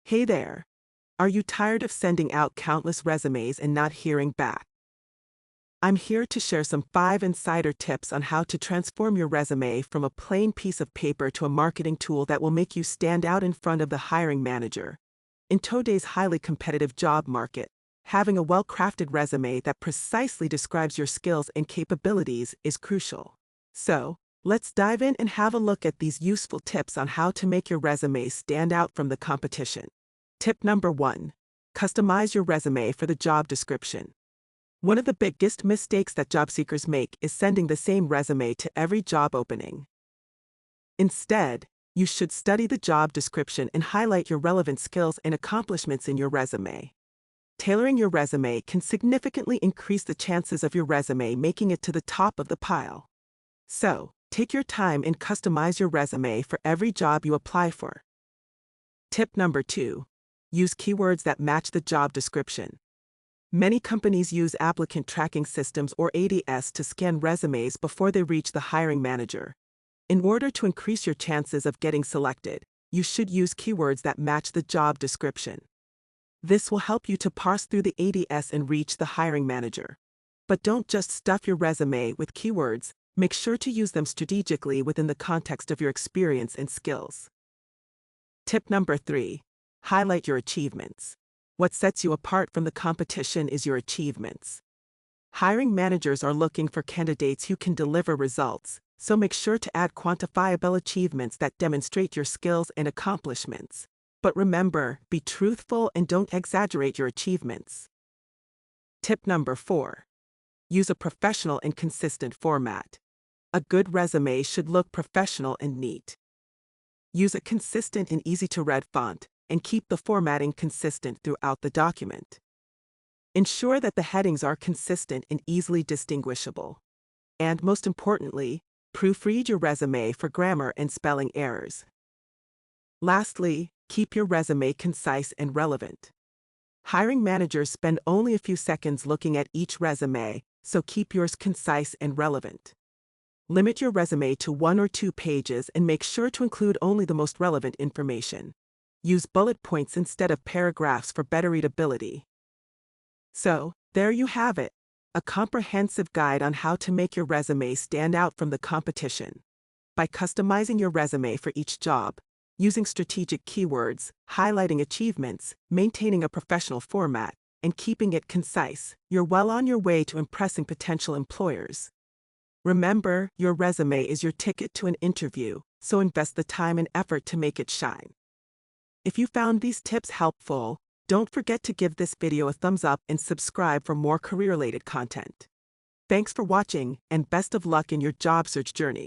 Hey there! Are you tired of sending out countless resumes and not hearing back? I'm here to share some 5 insider tips on how to transform your resume from a plain piece of paper to a marketing tool that will make you stand out in front of the hiring manager. In today's highly competitive job market, having a well-crafted resume that precisely describes your skills and capabilities is crucial. So, let's dive in and have a look at these useful tips on how to make your resume stand out from the competition. Tip number 1. Customize your resume for the job description. One of the biggest mistakes that job seekers make is sending the same resume to every job opening. Instead, you should study the job description and highlight your relevant skills and accomplishments in your resume. Tailoring your resume can significantly increase the chances of your resume making it to the top of the pile. So, take your time and customize your resume for every job you apply for. Tip number 2. Use keywords that match the job description. Many companies use applicant tracking systems or ATS to scan resumes before they reach the hiring manager. In order to increase your chances of getting selected, you should use keywords that match the job description. This will help you to parse through the ATS and reach the hiring manager. But don't just stuff your resume with keywords, make sure to use them strategically within the context of your experience and skills. Tip number 3. Highlight your achievements. What sets you apart from the competition is your achievements. Hiring managers are looking for candidates who can deliver results, so make sure to add quantifiable achievements that demonstrate your skills and accomplishments. But remember, be truthful and don't exaggerate your achievements. Tip number 4. Use a professional and consistent format. A good resume should look professional and neat. Use a consistent and easy-to-read font, and keep the formatting consistent throughout the document. Ensure that the headings are consistent and easily distinguishable. And most importantly, proofread your resume for grammar and spelling errors. Lastly, keep your resume concise and relevant. Hiring managers spend only a few seconds looking at each resume, so keep yours concise and relevant. Limit your resume to 1 or 2 pages and make sure to include only the most relevant information. Use bullet points instead of paragraphs for better readability. So, there you have it, a comprehensive guide on how to make your resume stand out from the competition. By customizing your resume for each job, using strategic keywords, highlighting achievements, maintaining a professional format, and keeping it concise, you're well on your way to impressing potential employers. Remember, your resume is your ticket to an interview, so invest the time and effort to make it shine. If you found these tips helpful, don't forget to give this video a thumbs up and subscribe for more career-related content. Thanks for watching, and best of luck in your job search journey.